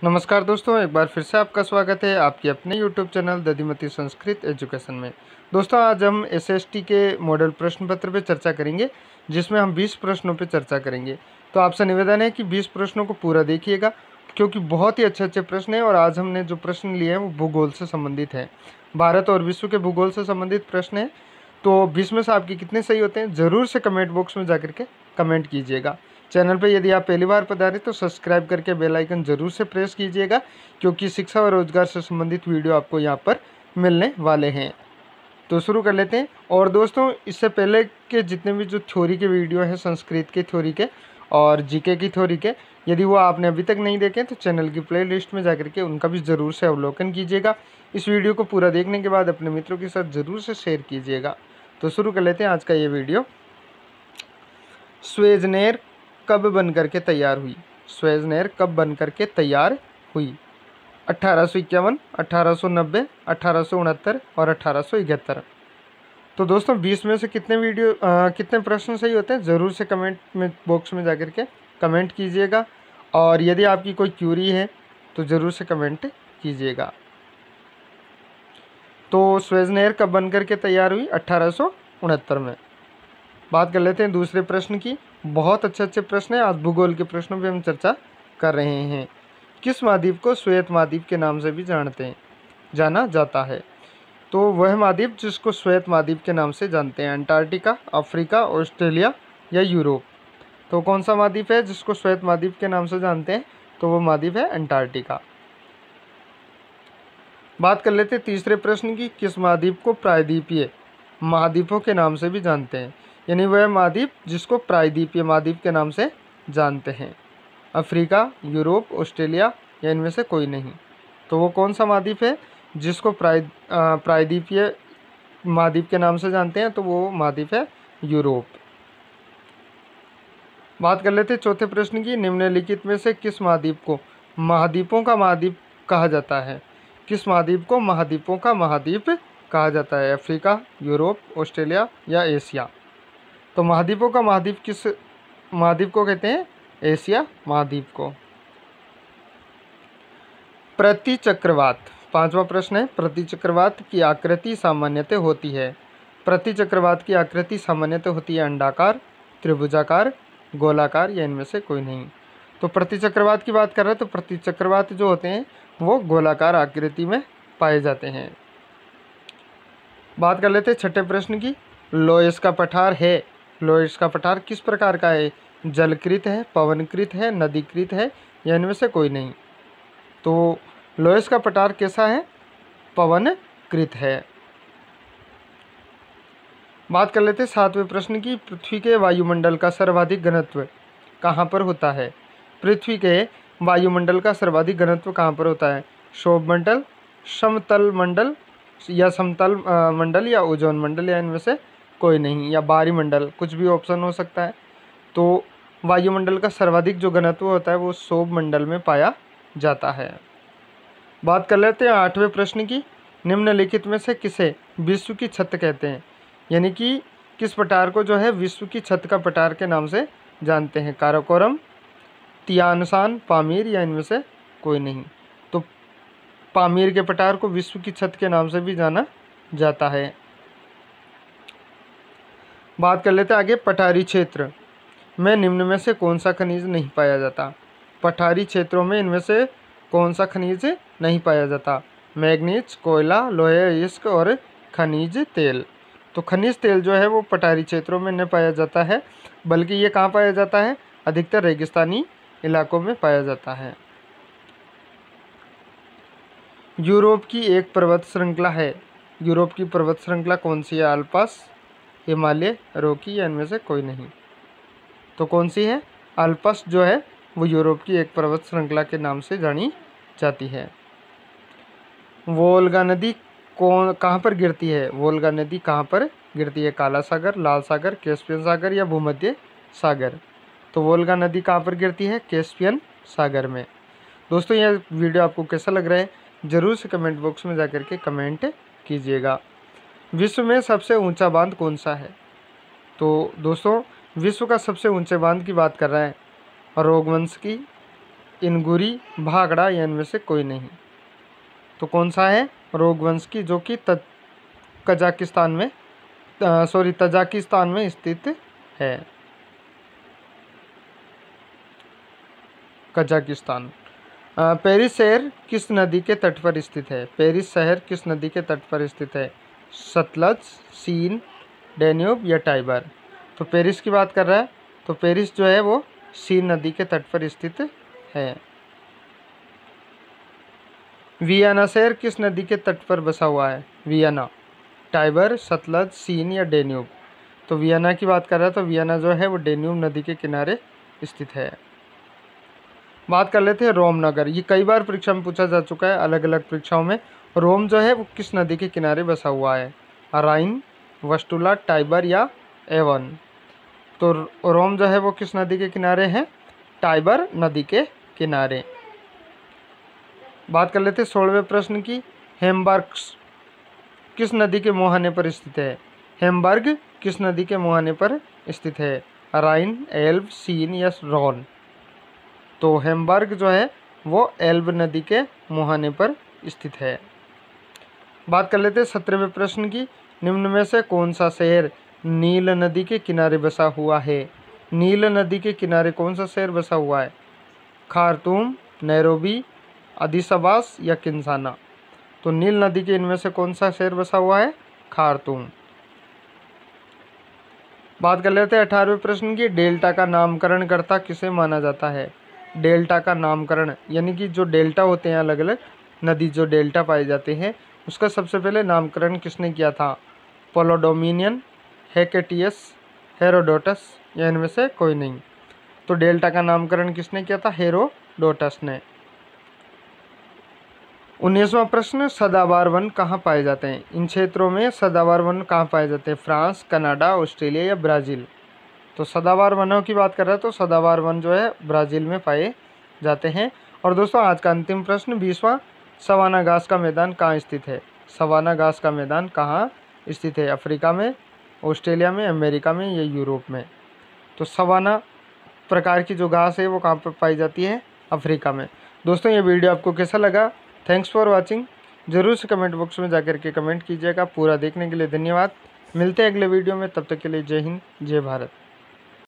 नमस्कार दोस्तों, एक बार फिर से आपका स्वागत है आपके अपने YouTube channel Dadhimati Sanskrit education में। दोस्तों, आज हम SST के मॉडल प्रश्न पत्र पे चर्चा करेंगे, जिसमें हम 20 प्रश्नों पे चर्चा करेंगे। तो आपसे निवेदन है कि 20 प्रश्नों को पूरा देखिएगा, क्योंकि बहुत ही अच्छे प्रश्न हैं। और आज हमने जो प्रश्न लिए हैं वो भूगोल से संबंधित है, भारत और विश्व के भूगोल से संबंधित प्रश्न हैं। तो 20 में से आपके कितने सही होते हैं, ज़रूर से कमेंट बॉक्स में जाकर के कमेंट कीजिएगा। चैनल पे यदि आप पहली बार पधारे तो सब्सक्राइब करके बेल आइकन ज़रूर से प्रेस कीजिएगा, क्योंकि शिक्षा और रोजगार से संबंधित वीडियो आपको यहाँ पर मिलने वाले हैं। तो शुरू कर लेते हैं। और दोस्तों, इससे पहले के जितने भी जो थ्योरी के वीडियो हैं, संस्कृत के थ्योरी के और जीके की थ्योरी के, यदि वो आपने अभी तक नहीं देखे तो चैनल की प्लेलिस्ट में जाकर के उनका भी ज़रूर से अवलोकन कीजिएगा। इस वीडियो को पूरा देखने के बाद अपने मित्रों के साथ ज़रूर से शेयर कीजिएगा। तो शुरू कर लेते हैं आज का ये वीडियो। स्वेज नहर कब बन करके तैयार हुई? स्वेज नहर कब बन करके तैयार हुई? 1851, 1890, 1869 और 1871। तो दोस्तों, 20 में से कितने प्रश्न सही होते हैं, ज़रूर से कमेंट में बॉक्स में जाकर के कमेंट कीजिएगा। और यदि आपकी कोई क्यूरी है तो ज़रूर से कमेंट कीजिएगा। तो स्वेज नहर कब बन करके तैयार हुई? 1869 में। बात कर लेते हैं दूसरे प्रश्न की। बहुत अच्छे प्रश्न हैं, आज भूगोल के प्रश्नों पे हम चर्चा कर रहे हैं। किस महाद्वीप को श्वेत महाद्वीप के नाम से भी जाना जाता है? तो वह महाद्वीप जिसको श्वेत महाद्वीप के नाम से जानते हैं, अंटार्कटिका, अफ्रीका, ऑस्ट्रेलिया या यूरोप। तो कौन सा महाद्वीप है जिसको श्वेत महाद्वीप के नाम से जानते हैं? तो वो महाद्वीप है अंटार्कटिका। बात कर लेते हैं तीसरे प्रश्न की। किस महाद्वीप को प्रायद्वीपीय महाद्वीपों के नाम से भी जानते हैं? यानी वह महाद्वीप जिसको प्रायद्वीपीय महाद्वीप के नाम से जानते हैं। अफ्रीका, यूरोप, ऑस्ट्रेलिया या इनमें से कोई नहीं। तो वो कौन सा महाद्वीप है जिसको प्रायद्वीपीय महाद्वीप के नाम से जानते हैं? तो वो महाद्वीप है यूरोप। बात कर लेते हैं चौथे प्रश्न की। निम्नलिखित में से किस महाद्वीप को महाद्वीपों का महाद्वीप कहा जाता है? किस महाद्वीप को महाद्वीपों का महाद्वीप कहा जाता है? अफ्रीका, यूरोप, ऑस्ट्रेलिया या एशिया। तो महाद्वीपों का महाद्वीप किस महाद्वीप को कहते हैं? एशिया महाद्वीप को। प्रतिचक्रवात, पांचवा प्रश्न है। प्रतिचक्रवात की आकृति सामान्यतः होती है। प्रतिचक्रवात की आकृति सामान्यतः होती है अंडाकार, त्रिभुजाकार, गोलाकार या इनमें से कोई नहीं। तो प्रतिचक्रवात की बात कर रहे हैं तो प्रतिचक्रवात जो होते हैं वो गोलाकार आकृति में पाए जाते हैं। बात कर लेते हैं छठे प्रश्न की। लोयस का पठार है। लोयस का पठार किस प्रकार का है? जलकृत है, पवनकृत है, नदीकृत है या इनमें से कोई नहीं। तो लोयस का पठार कैसा है? पवनकृत है। बात कर लेते हैं सातवें प्रश्न की। पृथ्वी के वायुमंडल का सर्वाधिक घनत्व कहाँ पर होता है? पृथ्वी के वायुमंडल का सर्वाधिक घनत्व कहाँ पर होता है? क्षोभ मंडल, समतल मंडल या समतल मंडल या ओजोन मंडल या इनमें से कोई नहीं, या बाहरी मंडल, कुछ भी ऑप्शन हो सकता है। तो वायुमंडल का सर्वाधिक जो घनत्व होता है वो क्षोभ मंडल में पाया जाता है। बात कर लेते हैं आठवें प्रश्न की। निम्नलिखित में से किसे विश्व की छत कहते हैं? यानी कि किस पठार को जो है विश्व की छत का पठार के नाम से जानते हैं? काराकोरम, तियानसान, पामीर या इनमें से कोई नहीं। तो पामीर के पठार को विश्व की छत के नाम से भी जाना जाता है। बात कर लेते हैं आगे। पठारी क्षेत्र में निम्न में से कौन सा खनिज नहीं पाया जाता? पठारी क्षेत्रों में इनमें से कौन सा खनिज नहीं पाया जाता? मैग्नीज, कोयला, लोहे, इस्क और खनिज तेल। तो खनिज तेल जो है वो पठारी क्षेत्रों में नहीं पाया जाता है, बल्कि ये कहाँ पाया जाता है? अधिकतर रेगिस्तानी इलाकों में पाया जाता है। यूरोप की एक पर्वत श्रृंखला है। यूरोप की पर्वत श्रृंखला कौन सी है? अल्पस, हिमालय, रॉकी या इनमें से कोई नहीं। तो कौन सी है? अल्पस जो है वो यूरोप की एक पर्वत श्रृंखला के नाम से जानी जाती है। वोल्गा नदी कहाँ पर गिरती है? वोल्गा नदी कहाँ पर गिरती है? काला सागर, लाल सागर, कैस्पियन सागर या भूमध्य सागर। तो वोल्गा नदी कहाँ पर गिरती है? कैस्पियन सागर में। दोस्तों, यह वीडियो आपको कैसा लग रहा है ज़रूर से कमेंट बॉक्स में जाकर के कमेंट कीजिएगा। विश्व में सबसे ऊंचा बांध कौन सा है? तो दोस्तों, विश्व का सबसे ऊंचे बांध की बात कर रहे हैं रघुवंश की इनगुरी, भागड़ा या इनमें से कोई नहीं। तो कौन सा है? रोगवंश जो कि तजाकिस्तान में स्थित है। कजाकिस्तान। पेरिस शहर किस नदी के तट पर स्थित है? पेरिस शहर किस नदी के तट पर स्थित है? सतलज, सीन, डैन्यूब या टाइबर? तो पेरिस की बात कर रहा है, तो पेरिस जो है वो सीन नदी के तट पर स्थित है। वियना शहर किस नदी के तट पर बसा हुआ है? वियना, टाइबर, सतलज, सीन या डैन्यूब? तो वियना की बात कर रहा है, तो वियना जो है वो डैन्यूब नदी के किनारे स्थित है। बात कर लेते हैं रोम नगर। ये कई बार परीक्षा में पूछा जा चुका है, अलग अलग परीक्षाओं में। रोम जो है वो किस नदी के किनारे बसा हुआ है? राइन, वस्टुला, टाइबर या एवन? तो रोम जो है वो किस नदी के किनारे है? टाइबर नदी के किनारे। बात कर लेते हैं 16वें प्रश्न की। हेम्बर्ग किस नदी के मुहाने पर स्थित है? हेम्बर्ग किस नदी के मुहाने पर स्थित है? राइन, एल्ब, सीन या रॉन? तो हेम्बर्ग जो है वो एल्ब नदी के मुहाने पर स्थित है। बात कर लेते हैं 17वें प्रश्न की। निम्न में से कौन सा शहर नील नदी के किनारे बसा हुआ है? नील नदी के किनारे कौन सा शहर बसा हुआ है? खार्तूम, नैरोबी, अदीस अबास या किंसाना? तो नील नदी के इनमें से कौन सा शहर बसा हुआ है? खार्तूम। बात कर लेते हैं 18वें प्रश्न की। डेल्टा का नामकरण करता किसे माना जाता है? डेल्टा का नामकरण यानी कि जो डेल्टा होते हैं, अलग अलग नदी जो डेल्टा पाए जाते हैं, उसका सबसे पहले नामकरण किसने किया था? पोलोडोमिनियन, हेकेटियस, हेरोडोटस या इनमें से कोई नहीं? तो डेल्टा का नामकरण किसने किया था? हेरोडोटस ने। 19वां प्रश्न। सदाबहार वन कहाँ पाए जाते हैं? इन क्षेत्रों में सदाबहार वन कहाँ पाए जाते हैं? फ्रांस, कनाडा, ऑस्ट्रेलिया या ब्राज़ील? तो सदाबहार वनों की बात कर रहा है, तो सदाबहार वन जो है ब्राज़ील में पाए जाते हैं। और दोस्तों आज का अंतिम प्रश्न 20वां। सवाना घास का मैदान कहाँ स्थित है? सवाना घास का मैदान कहाँ स्थित है? अफ्रीका में, ऑस्ट्रेलिया में, अमेरिका में या यूरोप में? तो सवाना प्रकार की जो घास है वो कहाँ पर पाई जाती है? अफ्रीका में। दोस्तों ये वीडियो आपको कैसा लगा? Thanks for watching. ज़रूर से कमेंट बॉक्स में जाकर के कमेंट कीजिएगा। पूरा देखने के लिए धन्यवाद। मिलते हैं अगले वीडियो में, तब तक के लिए जय हिंद, जय भारत।